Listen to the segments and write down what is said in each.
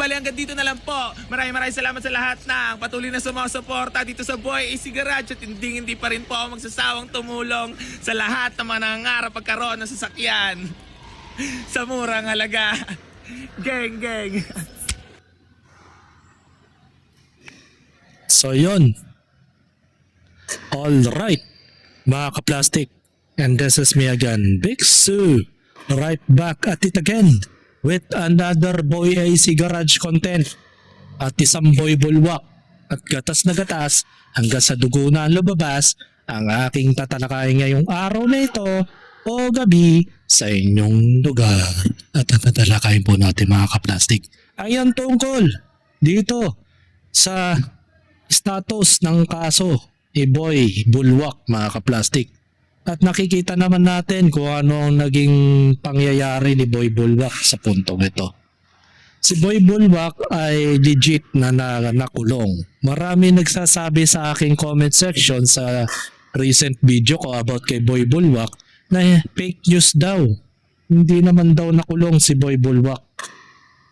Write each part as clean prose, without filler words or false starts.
Bali hanggang dito na lang po. Maraming salamat sa lahat ng patuloy na sumusuporta dito sa Boy AC Garage at hindi pa rin po ako magsasawang tumulong sa lahat ng mga nangangarap pagkaroon ng sasakyan sa murang halaga. Geng. So yun. Alright, mga ka-plastic. And this is me again, Big Sue. Right back at it again with another Boy AC Garage content. At isang boy bulwak. At gatas na gatas hanggang sa dugo na lumabas ang aking tatalakayin ngayong araw na ito o gabi sa inyong lugar. At ang tatalakayin po natin mga ka-plastic ay ang tungkol dito sa status ng kaso ni Boy Bulwak mga ka-plastic. At nakikita naman natin kung ano ang naging pangyayari ni Boy Bulwak sa puntong ito. Si Boy Bulwak ay legit na nakulong. Marami nagsasabi sa aking comment section sa recent video ko about kay Boy Bulwak na fake news daw. Hindi naman daw nakulong si Boy Bulwak.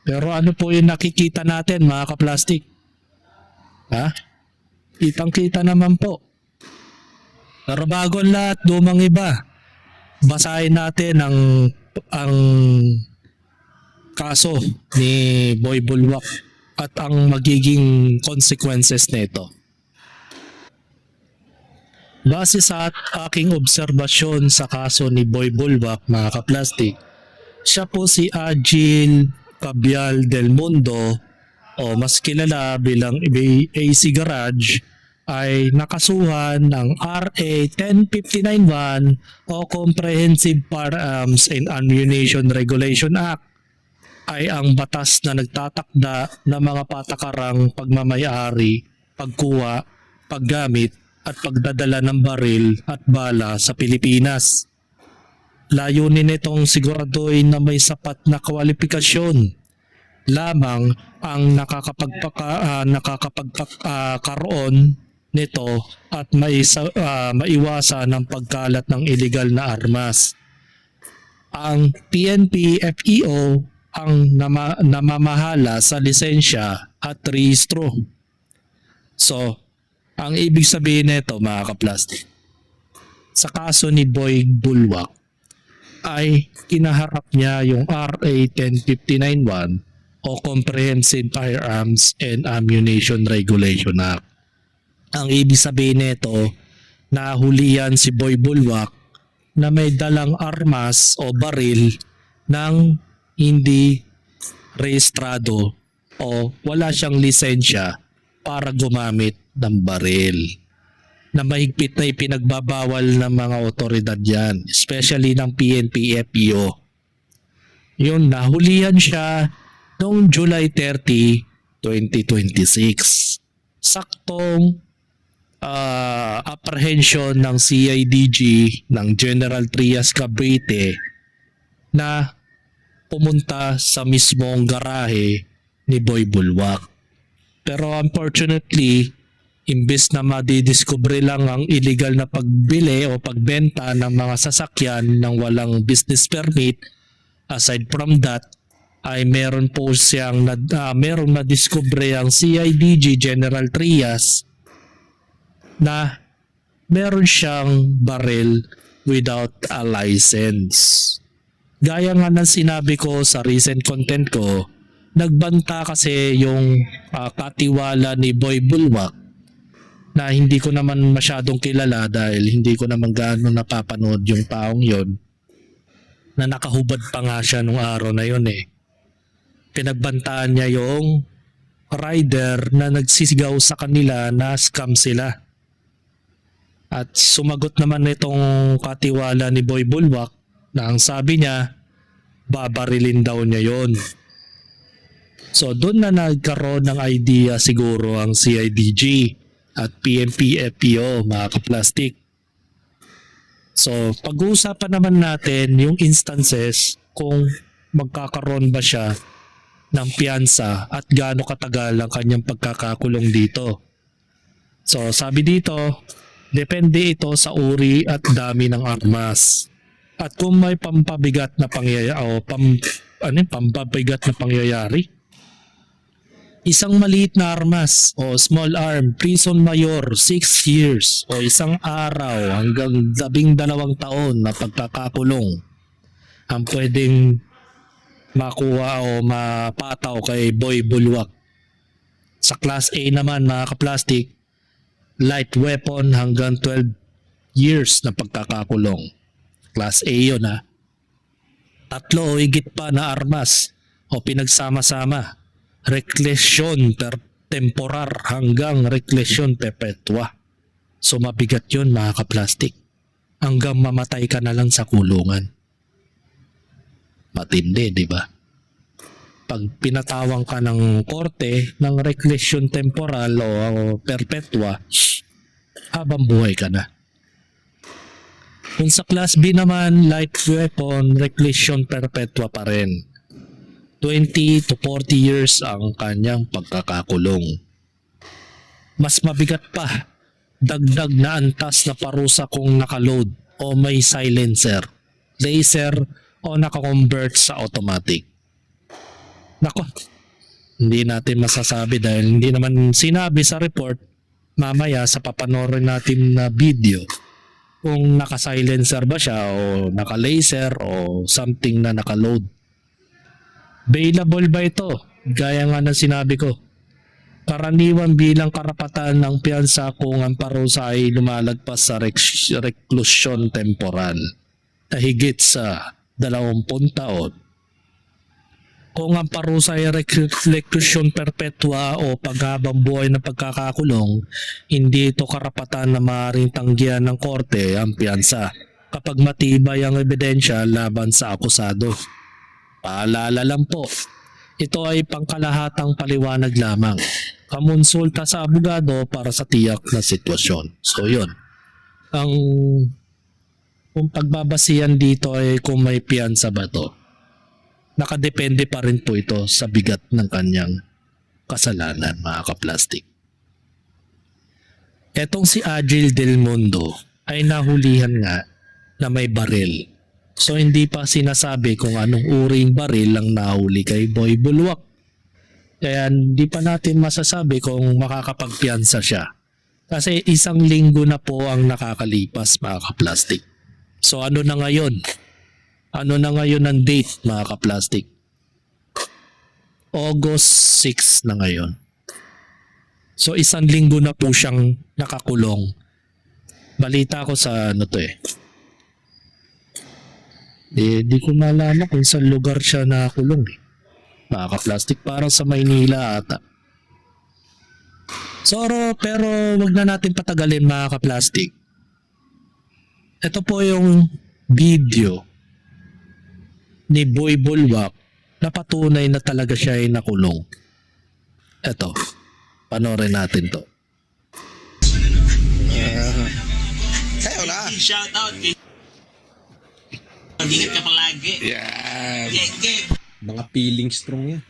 Pero ano po yung nakikita natin mga ka-plastic? Ha? Kitang-kita naman po. Pero bago ang lahat, lumang iba. Basahin natin ang kaso ni Boy Bulwak at ang magiging consequences nito. Base sa aking obserbasyon sa kaso ni Boy Bulwak, mga ka-plastic, siya po si Agil Cabial del Mundo o mas kilala bilang AC Garage ay nakasuhan ng RA 10591 o Comprehensive Firearms and Ammunition Regulation Act ay ang batas na nagtatakda ng mga patakarang pagmamayari, pagkuha, paggamit at pagdadala ng baril at bala sa Pilipinas. Layunin nitong siguraduhin na may sapat na kwalifikasyon lamang ang nakakapagkaroon nito at maiwasan ang pagkalat ng illegal na armas. Ang PNP FEO ang namamahala sa lisensya at rehistro. So, ang ibig sabihin nito mga ka-plastic, sa kaso ni Boy Bulwak ay kinaharap niya yung RA 10591 o Comprehensive Firearms and Ammunition Regulation Act. Ang ibig sabihin nito, nahulihan si Boy Bulwak na may dalang armas o baril ng hindi rehistrado o wala siyang lisensya para gumamit ng baril. Na mahigpit na ipinagbabawal ng mga otoridad yan, especially ng PNP FEO. Yun, nahulihan siya noong July 30, 2026. Saktong apprehension ng CIDG ng General Trias Cavite na pumunta sa mismong garahe ni Boy Bulwak. Pero unfortunately, imbes na madidiscover lang ang illegal na pagbili o pagbenta ng mga sasakyan ng walang business permit, aside from that, ay meron po siyang meron na discover ang CIDG General Trias na meron siyang baril without a license. Gaya nga ng sinabi ko sa recent content ko, nagbanta kasi yung katiwala ni Boy Bulwak na hindi ko naman masyadong kilala dahil hindi ko naman gaano napapanood yung taong yon, na nakahubad pa nga siya nung araw na yon eh. Pinagbantaan niya yung rider na nagsisigaw sa kanila na scam sila. At sumagot naman nitong katiwala ni Boy Bulwak na ang sabi niya, babarilin daw niya yon. So doon na nagkaroon ng idea siguro ang CIDG at PNP FEO mga ka-plastic. So pag-uusapan naman natin yung instances kung magkakaroon ba siya ng piyansa at gaano katagal ang kanyang pagkakakulong dito. So sabi dito, depende ito sa uri at dami ng armas. At kung may pampabigat na pangyayari o pampabigat na pangyayari, Isang maliit na armas o small arm, prison mayor, 6 years o isang araw hanggang 12 taon na pagkakakulong ang pwedeng makuha o mapataw kay Boy Bulwak. Sa Class A naman mga kaplastik, light weapon hanggang 12 years na pagkakakulong. Class A yun ha. 3 o higit pa na armas o pinagsama-sama. Reklesyon temporar hanggang reklesyon perpetua. So mabigat yun mga kaplastik. Hanggang mamatay ka na lang sa kulungan. Matindi, di ba? Pag pinatawang ka ng korte ng reklesyon temporal o perpetua, habang buhay ka na. Kung sa Class B naman, light weapon, reklesyon perpetua pa rin. 20 to 40 years ang kanyang pagkakakulong. Mas mabigat pa, dagdag na antas na parusa kung nakaload o may silencer, laser o nakakonvert sa automatic. Nako, hindi natin masasabi dahil hindi naman sinabi sa report. Mamaya sa papanorin natin na video kung naka-silencer ba siya o naka-laser o something na naka-load. Available ba ito? Gaya nga ng sinabi ko. Karaniwan bilang karapatan ng piyansa kung ang parusa ay lumalagpas sa reklusyon temporal na higit sa 20 taon. Kung ang parusa ay reklusyon perpetua o paghabang buhay na pagkakakulong, hindi ito karapatan na maaaring tanggihan ng korte ang piyansa kapag matibay ang ebidensya laban sa akusado. Paalala lang po, ito ay pangkalahatang paliwanag lamang. Kamonsulta sa abogado para sa tiyak na sitwasyon. So yun, kung pagbabasihan dito ay kung may piyansa ba to. Nakadepende pa rin po ito sa bigat ng kanyang kasalanan mga kaplastik. Etong si Agil Del Mundo ay nahulihan nga na may baril. So hindi pa sinasabi kung anong uring baril ang nahuli kay Boy Bulwak. Kaya hindi pa natin masasabi kung makakapagpiyansa siya. Kasi 1 linggo na po ang nakakalipas mga kaplastik. So ano na ngayon? Ano na ngayon ang date mga kaplastik? August 6 na ngayon. So 1 linggo na po siyang nakakulong. Balita ko sa ano to di ko malaman kung saan lugar siya nakakulong mga kaplastik, parang sa Maynila ata. Pero wag na natin patagalin mga kaplastik. Ito po yung video ni Boy Bulwak na patunay na talaga siya ay nakulong. Ito, panoorin natin to. Sa'yo na. Shout out kay Mag-ingat ka palagi. Yan. Geng. Mga feeling strong yan.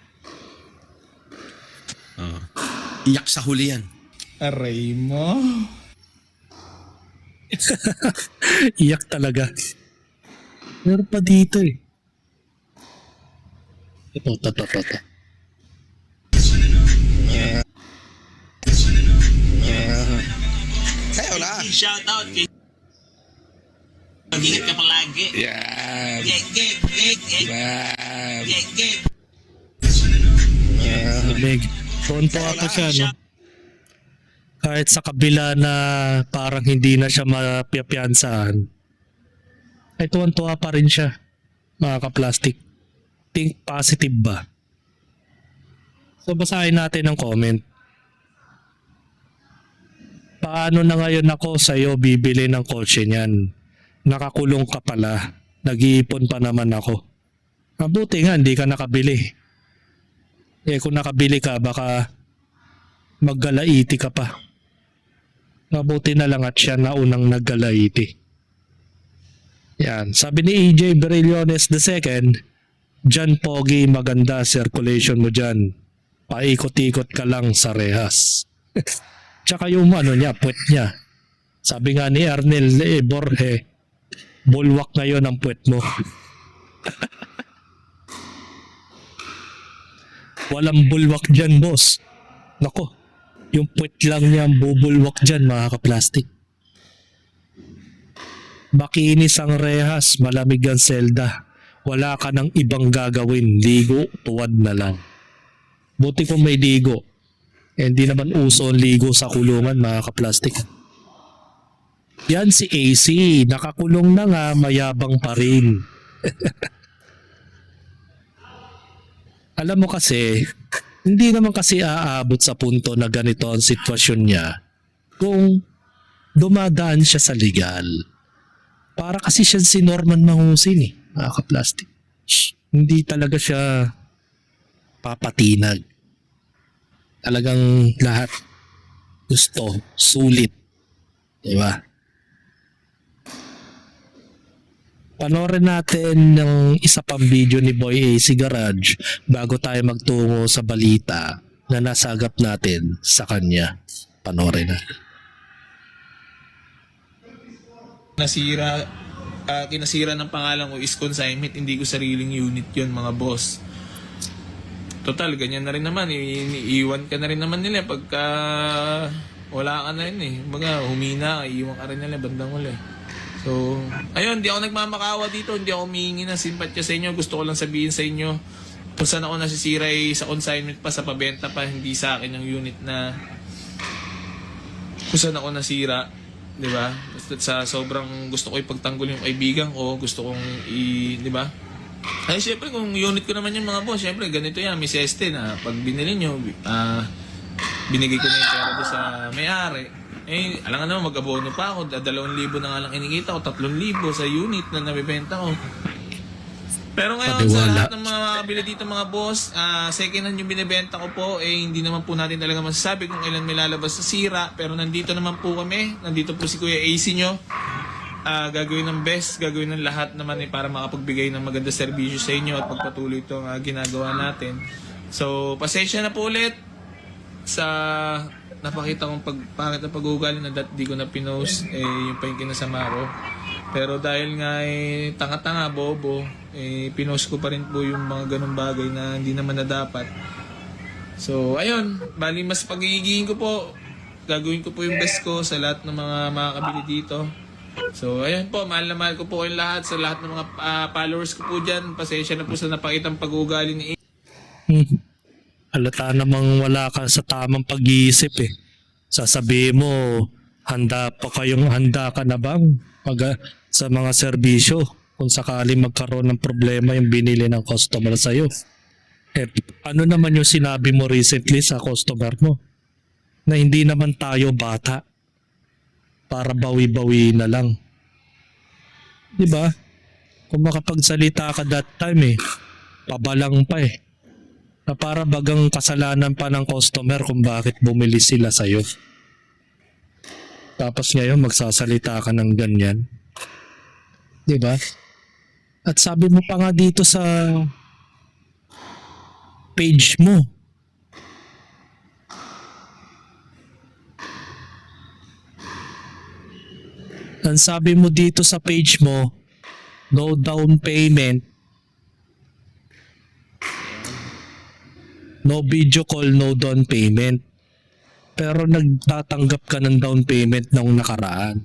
Iyak sa huli yan. Aray mo. Iyak talaga. Meron pa dito Ito. Sa'yo na. Shout out kay Mag-ingat ka palagi. Yan. Geng. Yan. Geng. Big. Tonto ako siya, no? Kahit sa kabila na parang hindi na siya mapiyapiyansahan, ay tuwan-tuwa pa rin siya, mga kaplastik. Think positive ba? So basahin natin ang comment. Paano na ngayon ako sa'yo bibili ng kotse niyan? Nakakulong ka pala. Nag-iipon pa naman ako. Mabuti nga, hindi ka nakabili. Kung nakabili ka, baka maggalaiti ka pa. Mabuti na lang at siya na unang naggalaiti. Yan. Sabi ni EJ Berillones II, Jan Pogi, maganda circulation mo dyan. Paikot-ikot ka lang sa rehas. Tsaka yung niya, puwet niya. Sabi nga ni Arnel Borge, bulwak ngayon ang puwet mo. Walang bulwak dyan, boss. Nako, yung puwet lang niya ang bubulwak dyan, mga kaplastik. Makinis ang rehas, malamig ang selda. Wala ka ng ibang gagawin. Ligo, tuwad na lang. Buti kung may ligo. Hindi naman uso ang ligo sa kulungan, mga kaplastik. Yan si AC. Nakakulong na nga, mayabang pa rin. Alam mo kasi, hindi naman kasi aabot sa punto na ganito ang sitwasyon niya kung dumadaan siya sa legal. Para kasi siya si Norman Mahusin eh, mga kaplastik. Hindi talaga siya papatinag. Talagang lahat gusto, sulit. Diba? Panoorin natin ng isa pang video ni Boy AC Garage bago tayo magtungo sa balita na nasagap natin sa kanya. Panoorin na. Kinasira ng pangalan ko is consignment, hindi ko sariling unit yun, mga boss. Total, ganyan na rin naman. Iiwan ka na rin naman nila pagka wala ka na rin eh. Baga, humina, iiwan ka rin nila bandang uli. So, ayun, hindi ako nagmamakawa dito. Hindi ako humihingi ng simpatya sa inyo. Gusto ko lang sabihin sa inyo kung saan ako nasisira sa consignment pa, sa pabenta pa, hindi sa akin yung unit na kung saan ako nasira. Diba? Basta sa sobrang gusto ko ipagtanggol yung kaibigan ko, gusto kong diba? Ay, syempre, kung unit ko naman yung mga boss, syempre, ganito yan, may seste na pag binili nyo, binigay ko na yung pera doon sa may-ari. Eh, alam nga naman, mag-abono pa ako, 2,000 na nga lang kinikita ko, 3,000 sa unit na nabibenta ko. Pero ngayon, sa lahat ng mga makakabili dito mga boss, second hand yung binibenta ko po, hindi naman po natin talaga masasabi kung kailan may lalabas sa sira. Pero nandito naman po kami, nandito po si Kuya AC nyo. Gagawin ng best, gagawin ng lahat naman para makapagbigay ng maganda serbisyo sa inyo at pagpatuloy itong ginagawa natin. So, pasensya na po ulit sa napakita kong pangit na pag-uugali na di ko na pinost, yung pa yung kinasama ko. Pero dahil nga tanga-tanga, bobo, pinost ko pa rin po yung mga ganong bagay na hindi naman na dapat. So, ayun, bali mas pagigihin ko po, gagawin ko po yung best ko sa lahat ng mga makakabili dito. So, ayun po, mahal na mahal ko po kayong lahat, sa lahat ng mga followers ko po dyan. Pasensya na po sa napakitang pag-uugali ni Halata namang wala ka sa tamang pag-iisip eh. Sasabihin mo, handa ka na bang sa mga serbisyo kung sakali magkaroon ng problema yung binili ng customer sa'yo. Ano naman yung sinabi mo recently sa customer mo? Na hindi naman tayo bata para bawi-bawi na lang. Diba? Kung makapagsalita ka that time pabalang pa na para bagang kasalanan pa ng customer kung bakit bumili sila sa'yo. Tapos ngayon magsasalita ka ng ganyan. Diba? At sabi mo pa nga dito sa page mo, ang sabi mo dito sa page mo, no down payment, no video call, no down payment. Pero nagtatanggap ka ng down payment nung nakaraan.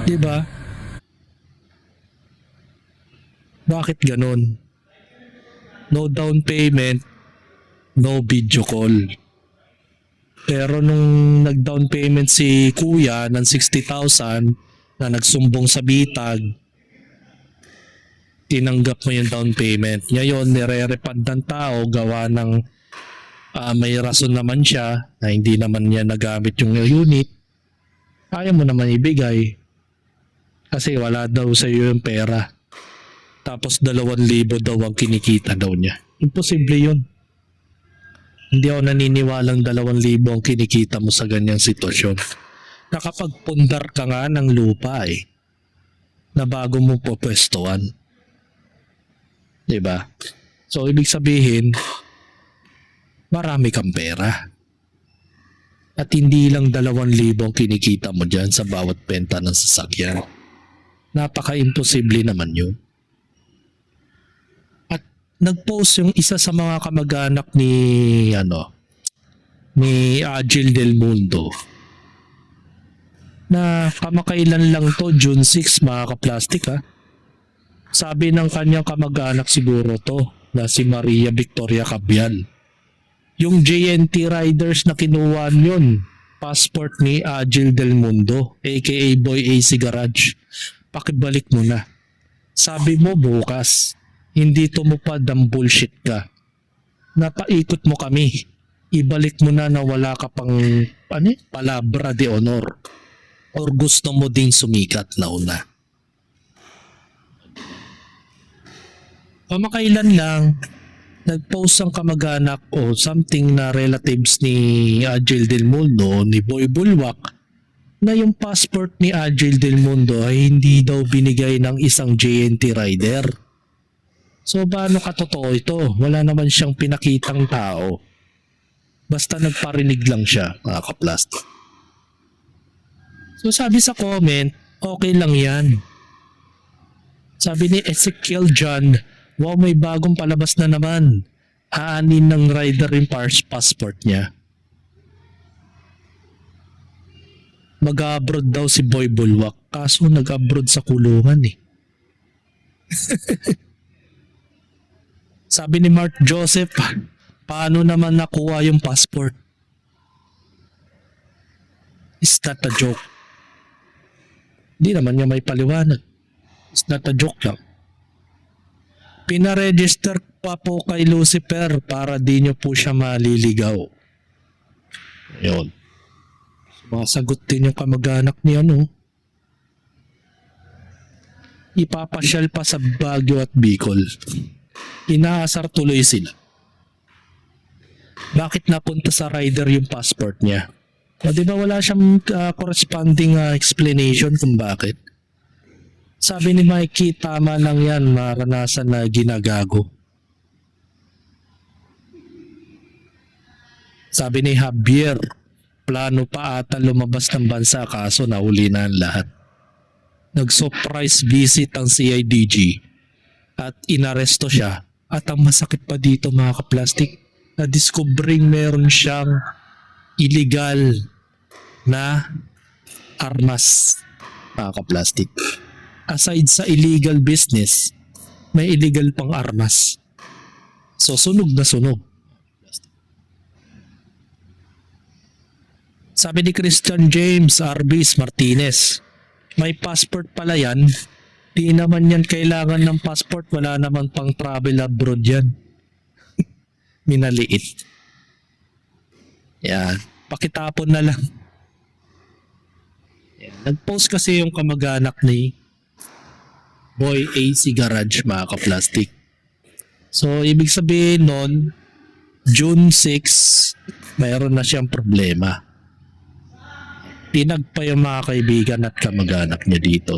Diba? Bakit ganun? No down payment, no video call. Pero nung nag-down payment si kuya ng 60,000 na nagsumbong sa bitag, tinanggap mo yung down payment. Ngayon, nire-refund ng tao gawa ng may rason naman siya na hindi naman niya nagamit yung unit. Ayaw mo naman ibigay kasi wala daw sa iyo yung pera. Tapos 2,000 daw ang kinikita daw niya. Imposible yun. Hindi ako naniniwalang 2,000 ang kinikita mo sa ganyang sitwasyon. Nakapagpundar ka nga ng lupa na bago mo popwestuhan. Diba? So, ibig sabihin, marami kang pera. At hindi lang 2,000 ang kinikita mo dyan sa bawat benta ng sasakyan. Napaka-imposible naman yun. At nag-post yung isa sa mga kamag-anak ni Agil Del Mundo na kamakailan lang to, June 6, mga kaplastik ha. Sabi ng kanyang kamag-anak siguro to na si Maria Victoria Cabial. Yung JNT Riders na kinuha yun, passport ni Agil Del Mundo aka Boy AC Garage. Pakibalik mo na. Sabi mo bukas, hindi tumupad ang bullshit ka. Napaikot mo kami. Ibalik mo na wala ka pang palabra de honor. Or gusto mo ding sumikat na una. Pamakailan lang, nag-post ang kamag-anak o something na relatives ni Agil Del Mundo, ni Boy Bulwak, na yung passport ni Agil Del Mundo ay hindi daw binigay ng isang JNT rider. So paano katotoo ito? Wala naman siyang pinakitang tao. Basta nagparinig lang siya, mga kaplastik. So sabi sa comment, okay lang yan. Sabi ni Ezekiel John, wow, may bagong palabas na naman. Aanin ng rider yung passport niya. Mag-abroad daw si Boy Bulwak, kaso nag-abroad sa kulungan eh. Sabi ni Mark Joseph, paano naman nakuha yung passport? Is that a joke? Di naman niya may paliwanag. It's not a joke lang. Pinaregister pa po kay Lucifer para di nyo po siya maliligaw. Ayun. Masagot din yung kamag-anak ni Ipapasyal pa sa Baguio at Bicol. Inaasar tuloy sila. Bakit napunta sa rider yung passport niya? O di ba wala siyang corresponding explanation kung bakit? Sabi ni Mikey, tama lang yan, maranasan na ginagago. Sabi ni Javier, plano pa ata lumabas ng bansa kaso nahuli na ang lahat. Nag-surprise visit ang CIDG at inaresto siya. At ang masakit pa dito mga kaplastik, na-discovering meron siyang illegal na armas, mga kaplastik. Aside sa illegal business, may illegal pang armas. So sunog na sunog. Sabi ni Christian James Arbis Martinez, may passport pala yan. Di naman yan kailangan ng passport, wala naman pang travel abroad yan. Minaliit. Yan, pakitapon na lang. Yan. Nag-post kasi yung kamag-anak ni Boy AC Garage, mga kaplastik. So, ibig sabihin nun, June 6, mayroon na siyang problema. Pinagpa yung mga kaibigan at kamag-anak niya dito.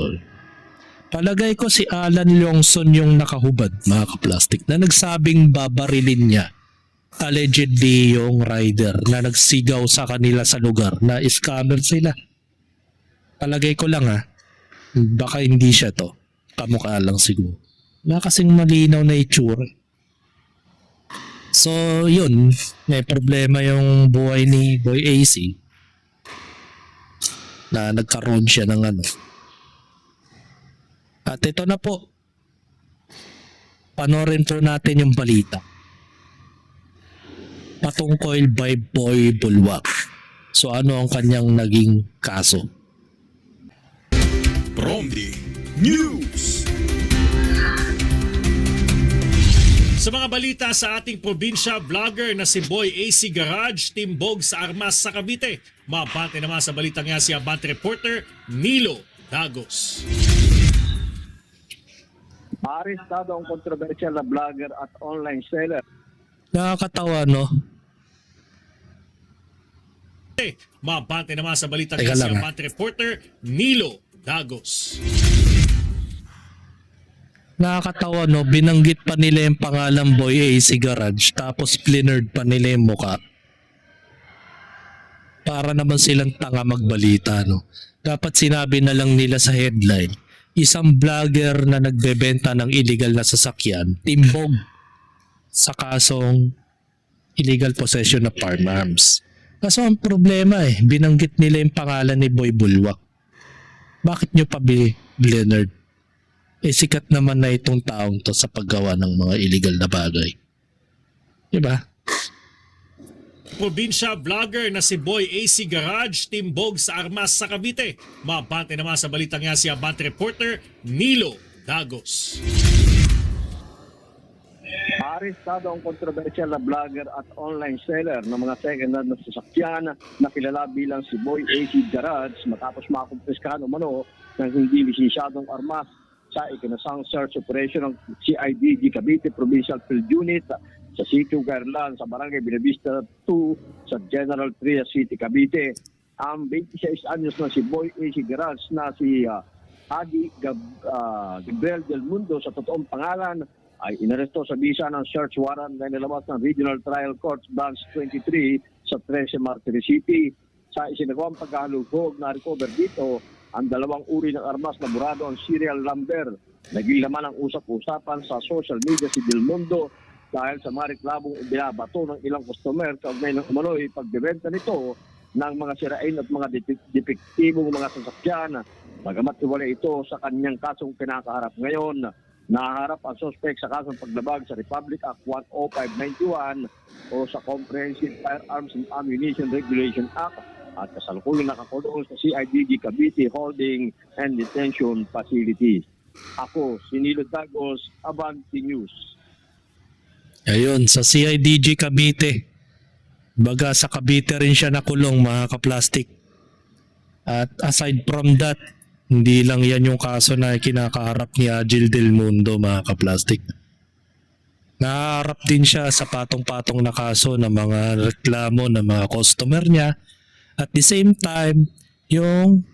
Palagay ko si Alan Longson yung nakahubad, mga kaplastik, na nagsabing babarilin niya allegedly yung rider na nagsigaw sa kanila sa lugar na scammer sila. Palagay ko lang baka hindi siya to. Kamukha lang siguro. Wala kasing malinaw na itsura. So yun, may problema yung buhay ni Boy AC na nagkaroon siya ng At ito na po, panoorin po natin yung balita patungkol by Boy Bulwak. So ano ang kanyang naging kaso? Promdi News. Sa mga balita sa ating probinsya, vlogger na si Boy AC Garage timbog sa armas sa Cavite. Mabante naman sa balitang nga si Abante reporter Nilo Dagos. Arestado ang kontrobersyal na vlogger at online seller. Nakakatawa, no? Mabante naman sa balitang Teka nga si lang, Abante reporter Nilo Dagos. Nakakatawa, no? Binanggit pa nila yung pangalan Boy AC Garage tapos plinerd pa nila yung mukha. Para naman silang tanga magbalita, no? Dapat sinabi na lang nila sa headline, isang vlogger na nagbebenta ng illegal na sasakyan, timbog sa kasong illegal possession of firearms. Kaso ang problema binanggit nila yung pangalan ni Boy Bulwak. Bakit nyo pa Leonard? Sikat naman na itong taong to sa paggawa ng mga illegal na bagay. Diba? Probinsya vlogger na si Boy AC Garage timbog sa armas sa Cavite. Mabante naman sa balitang yan si Abante reporter Nilo Dagos. Arestado ang kontrobersyal na vlogger at online seller ng mga second-hand na sasakyan na kilala bilang si Boy AC Garage matapos makumpiskahan umano ng hindi lisensyadong armas sa ikinasang search operation ng CIDG Cavite Provincial Field Unit sa sitio Garland sa Barangay Binavista 2 sa General Trias City, Cavite. Ang 26 anyos na si Boy AC Garage na si Adi Gabriel Del Mundo sa totoong pangalan ay inaresto sa bisa ng search warrant na nilabas ng Regional Trial Court Branch 23 sa 13 Martires City. Sa isinagawang pagkahalugog na recover dito ang dalawang uri ng armas na burado ang serial number. Naging laman ang usap-usapan sa social media si Del Mundo dahil sa mga reklamong binabato ng ilang customer kaugnay ng umano'y pagbebenta nito ng mga sirain at mga depektibong mga sasakyan. Bagamat iwala ito sa kanyang kasong kinakaharap ngayon, naharap ang suspect sa kasong paglabag sa Republic Act 10591 o sa Comprehensive Firearms and Ammunition Regulation Act at kasalukuyang nakakulong sa CIDG Cavite Holding and Detention Facilities. Ako, si Nilo Dagos, Abante News. Ayun, sa CIDG Cavite. Baga sa Cavite rin siya nakulong mga kaplastik. At aside from that, hindi lang yan yung kaso na kinakaharap ni Agil Del Mundo mga kaplastik. Naharap din siya sa patong-patong na kaso ng mga reklamo ng mga customer niya. At the same time, yung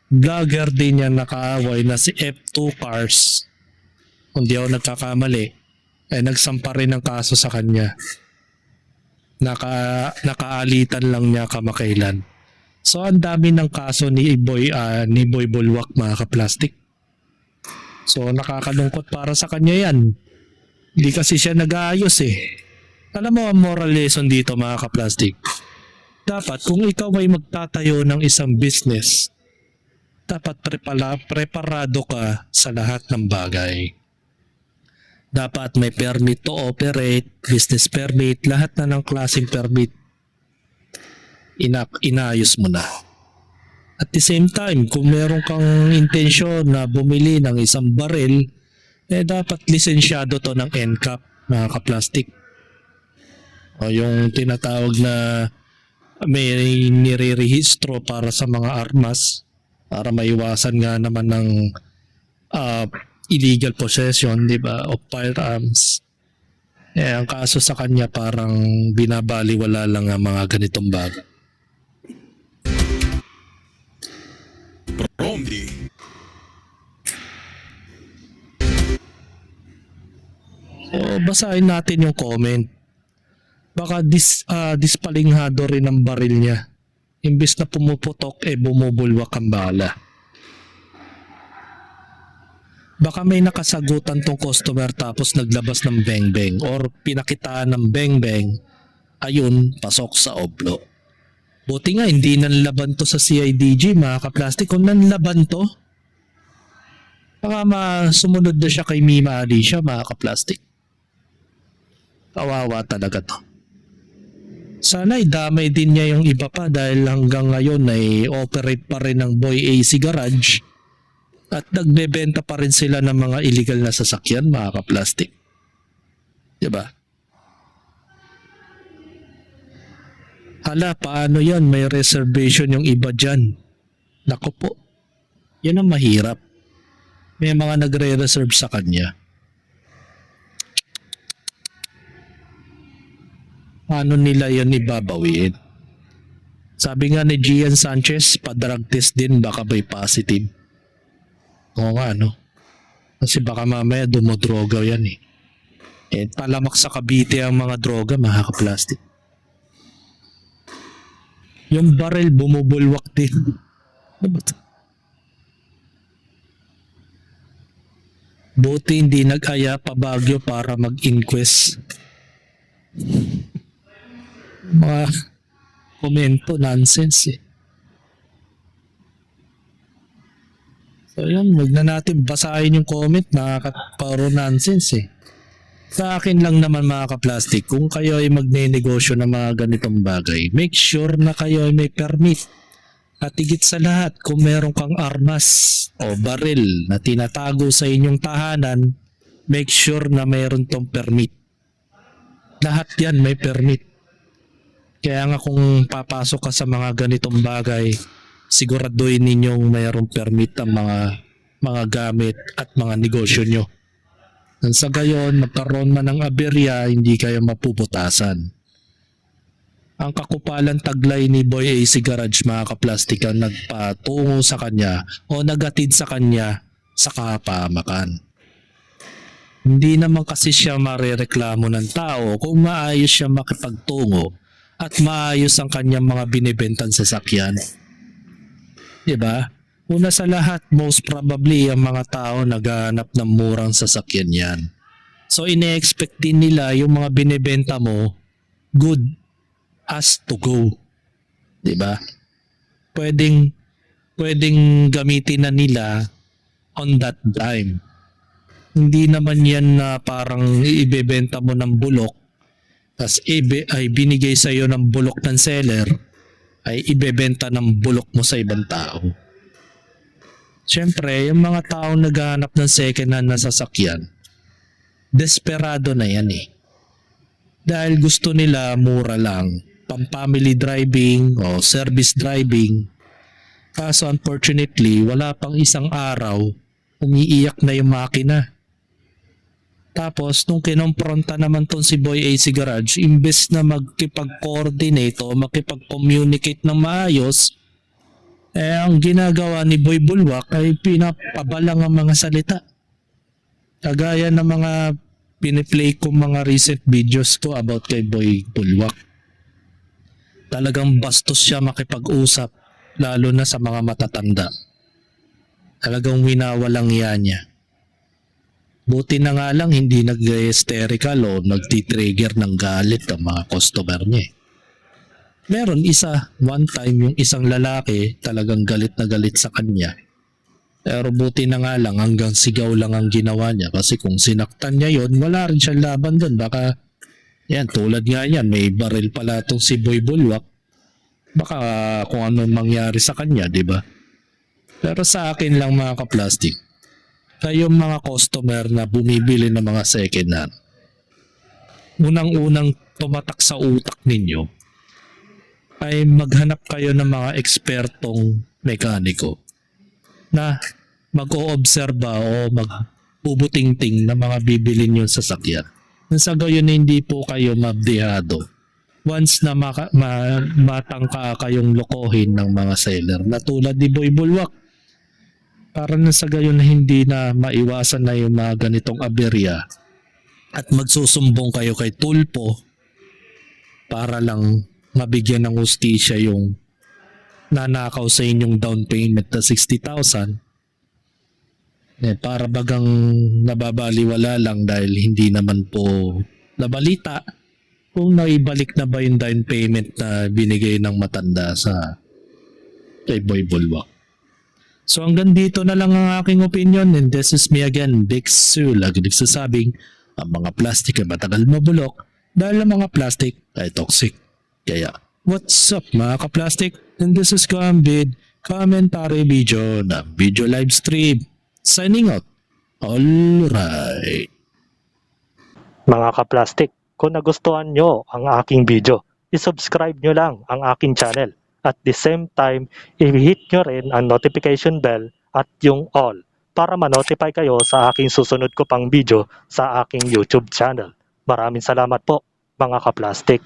vlogger din niya nakaaway na si F2 Cars, kung di ako nagkakamali, ay nagsampa rin ng kaso sa kanya. Nakaalitan lang niya kamakailan. So ang dami ng kaso ni Boy Bulwak mga kaplastik. So nakakalungkot para sa kanya yan. Hindi kasi siya nag-aayos Alam mo ang moral lesson dito mga kaplastik. Dapat kung ikaw ay magtatayo ng isang business, dapat preparado ka sa lahat ng bagay. Dapat may permit to operate, business permit, lahat na ng klaseng permit. Inaayos mo na. At the same time, kung meron kang intensyon na bumili ng isang baril, dapat lisensyado to ng NCAP, mga kaplastik. O yung tinatawag na may nire-rehistro para sa mga armas para maiwasan nga naman ng illegal possession, di ba, of firearms. Ang kaso sa kanya parang binabaliwala lang ang mga ganitong bagay. Rondi. So basahin natin yung comment. Baka dispalinghado rin ang baril niya. Imbis na pumuputok bumubulwak ang bala. Baka may nakasagutan tong customer tapos naglabas ng beng-beng or pinakitaan ng beng-beng, ayun, pasok sa oblo. Buti nga hindi nanlaban to sa CIDG mga kaplastik. Kung nanlaban to, baka sumunod na siya kay Mima Alicia mga kaplastik. Kawawa talaga to. Sana idamay din niya yung iba pa dahil hanggang ngayon ay operate pa rin ng Boy AC Garage at nagbebenta pa rin sila ng mga illegal na sasakyan mga kaplastik. Diba? Hala, paano yan? May reservation yung iba dyan. Naku po, yan ang mahirap. May mga nagre-reserve sa kanya. Paano nila yan ibabawiin? Sabi nga ni Gian Sanchez, pa-drug test din baka may positive. Oo nga no. Kasi baka mamaya dumodroga yan talamak sa Cavite ang mga droga mga kaplastik. Yung baril bumubulwak din. Buti hindi nag-aya pa Baguio para mag-inquest. Mga komento, nonsense eh. So yun, wag na natin basahin yung comment, puro nonsense eh. Sa akin lang naman mga ka-plastic, kung kayo ay magne-negosyo ng mga ganitong bagay, make sure na kayo ay may permit. At higit sa lahat, kung meron kang armas o baril na tinatago sa inyong tahanan, make sure na mayroon tong permit. Lahat yan may permit. Kaya nga kung papasok ka sa mga ganitong bagay, siguraduhin ninyong mayroong permit ang mga gamit at mga negosyo nyo. Nang sa gayon, magkaroon man ng aberya, hindi kayo mapuputasan. Ang kakupalan taglay ni Boy AC Garage mga ka-plastic ang nagpatungo sa kanya o nagatid sa kanya sa kapahamakan. Hindi naman kasi siya marereklamo ng tao kung maayos siya makipagtungo at maayos ang kanyang mga binibentang sasakyan. Diba? Una sa lahat, most probably ang mga tao naghahanap ng murang sasakyan yan. So ine-expect din nila yung mga binibenta mo good as to go. Diba? Pwedeng gamitin na nila on that time. Hindi naman yan na parang ibebenta mo ng bulok tas ay binigay sa iyo ng bulok ng seller ay ibebenta ng bulok mo sa ibang tao. Siyempre, yung mga taong naghahanap ng second hand na sasakyan, desperado na yan eh. Dahil gusto nila mura lang, pang-family driving o service driving. Kaso unfortunately, wala pang isang araw, umiiyak na yung makina. Tapos, nung kinompronta naman tong si Boy AC Garage, imbes na magkipag-coordinate o makipag-communicate ng maayos, ang ginagawa ni Boy Bulwak ay pinapabalang ang mga salita. Kagaya ng mga piniplay ko mga recent videos ko about kay Boy Bulwak. Talagang bastos siya makipag-usap, lalo na sa mga matatanda. Talagang winawalang yan niya. Buti na nga lang hindi nag-hysterical o nagtitrigger ng galit ang mga customer niya. Meron one time yung isang lalaki talagang galit na galit sa kanya. Pero buti na nga lang hanggang sigaw lang ang ginawa niya kasi kung sinaktan niya yon wala rin siyang laban doon. Baka yan tulad nga yan may baril pala itong si Boy Bulwak. Baka kung ano mangyari sa kanya, di ba? Pero sa akin lang mga ka-plastic, kayong mga customer na bumibili ng mga second hand, unang-unang tumatak sa utak ninyo ay maghanap kayo ng mga ekspertong mekaniko na mag-oobserba o magbubutingting ng mga bibili nyo sa sasakyan. Sa gayon hindi po kayo mabdihado once na matangka kayong lokohin ng mga seller na tulad ni Boy Bulwak. Para na sa gayon na hindi na maiwasan na yung mga ganitong aberya at magsusumbong kayo kay Tulpo para lang mabigyan ng hustisya yung nanakaw sa inyong down payment na 60,000. Para bagang nababaliwala lang dahil hindi naman po nabalita kung naibalik na ba yung down payment na binigay ng matanda sa kay Boy Bulwak. So hanggang dito na lang ang aking opinion, and this is me again, Big Sue, lagi nagsasabing ang mga plastic ay matagal mabulok dahil ang mga plastic ay toxic. Kaya, what's up mga ka-plastic? And this is Gambit, commentary video na video live stream. Signing out. Alright. Mga ka-plastic, kung nagustuhan nyo ang aking video, isubscribe nyo lang ang aking channel. At the same time, i-hit nyo rin ang notification bell at yung all para ma-notify kayo sa aking susunod ko pang video sa aking YouTube channel. Maraming salamat po mga ka-plastic.